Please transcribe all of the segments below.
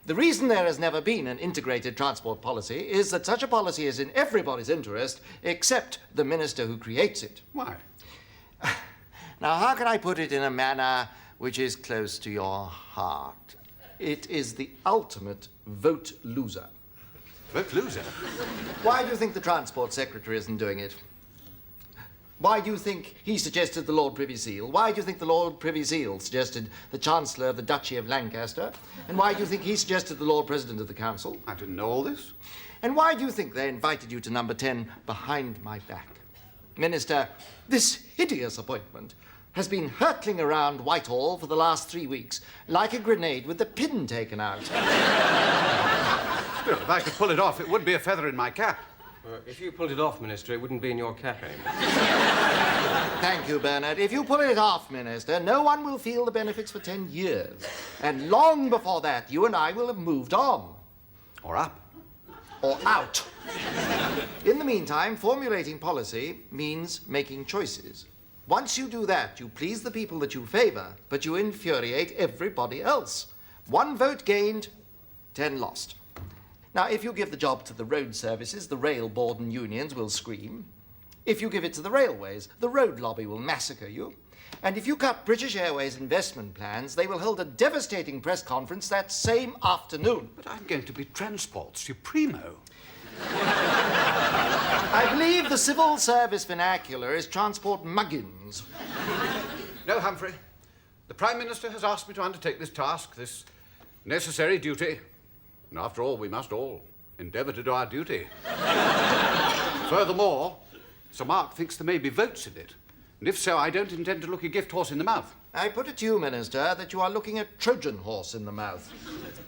The reason there has never been an integrated transport policy is that such a policy is in everybody's interest except the minister who creates it. Why? Now, how can I put it in a manner which is close to your heart? It is the ultimate vote loser. Vote loser? Why do you think the Transport Secretary isn't doing it? Why do you think he suggested the Lord Privy Seal? Why do you think the Lord Privy Seal suggested the Chancellor of the Duchy of Lancaster? And why do you think he suggested the Lord President of the Council? I didn't know all this. And why do you think they invited you to number 10 behind my back? Minister, this hideous appointment has been hurtling around Whitehall for the last 3 weeks like a grenade with the pin taken out. Still, if I could pull it off, it would be a feather in my cap. If you pulled it off, Minister, it wouldn't be in your cap anymore. Thank you, Bernard. If you pull it off, Minister, no one will feel the benefits for 10 years. And long before that, you and I will have moved on. Or up. Or out. In the meantime, formulating policy means making choices. Once you do that, you please the people that you favor, but you infuriate everybody else. 1 vote gained, 10 lost. Now, if you give the job to the road services, the rail board and unions will scream. If you give it to the railways, the road lobby will massacre you. And if you cut British Airways' investment plans, they will hold a devastating press conference that same afternoon. But I'm going to be Transport Supremo. I believe the civil service vernacular is Transport Muggins. No, Humphrey. The Prime Minister has asked me to undertake this task, this necessary duty. And after all, we must all endeavour to do our duty. Furthermore, Sir Mark thinks there may be votes in it. And if so, I don't intend to look a gift horse in the mouth. I put it to you, Minister, that you are looking a Trojan horse in the mouth.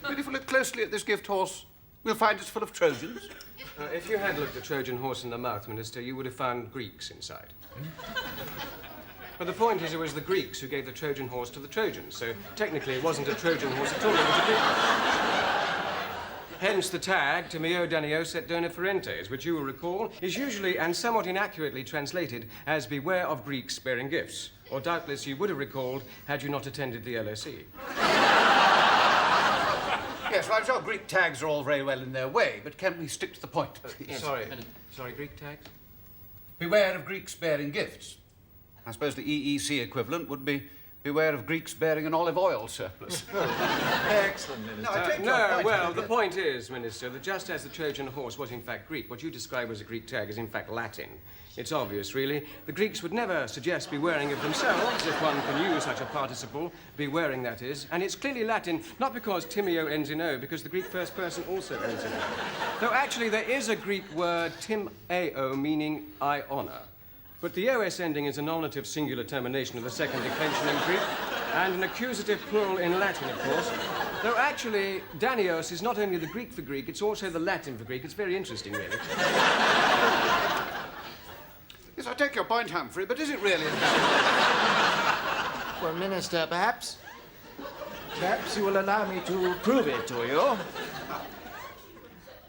But if we look closely at this gift horse, we'll find it's full of Trojans. If you had looked a Trojan horse in the mouth, Minister, you would have found Greeks inside. But the point is, it was the Greeks who gave the Trojan horse to the Trojans, so technically it wasn't a Trojan horse at all, it was a Greek horse. Hence the tag, Timeo Danios et Dona Ferentes, which you will recall is usually and somewhat inaccurately translated as beware of Greeks bearing gifts. Or doubtless you would have recalled had you not attended the LSE. Yes, well, I'm sure Greek tags are all very well in their way, but can we stick to the point, please? Sorry, Greek tags? Beware of Greeks bearing gifts. I suppose the EEC equivalent would be beware of Greeks bearing an olive oil surplus. Excellent, Minister. No, I take your point, well, the point is, Minister, that just as the Trojan horse was in fact Greek, what you describe as a Greek tag is in fact Latin. It's obvious, really. The Greeks would never suggest be wearing of themselves, if one can use such a participle, be wearing, that is. And it's clearly Latin, not because Timeo ends in O, because the Greek first person also ends in O. Though actually there is a Greek word, timeo, meaning I honor. But the OS ending is a nominative singular termination of the second declension in Greek, and an accusative plural in Latin, of course. Though actually, Danios is not only the Greek for Greek, it's also the Latin for Greek. It's very interesting, really. Yes, I take your point, Humphrey, but is it really? Well, Minister, perhaps you will allow me to prove it to you.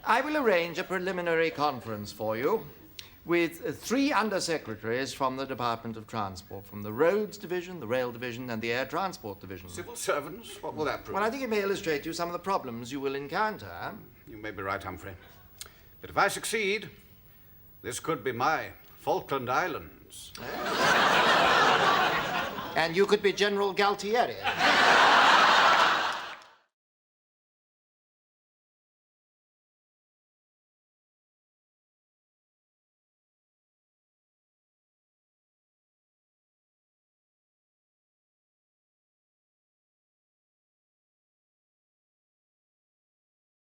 I will arrange a preliminary conference for you with 3 undersecretaries from the Department of Transport, from the Roads Division, the Rail Division, and the Air Transport Division. Civil servants? What will that prove? Well, I think it may illustrate to you some of the problems you will encounter. You may be right, Humphrey. But if I succeed, this could be my Falkland Islands. And you could be General Galtieri.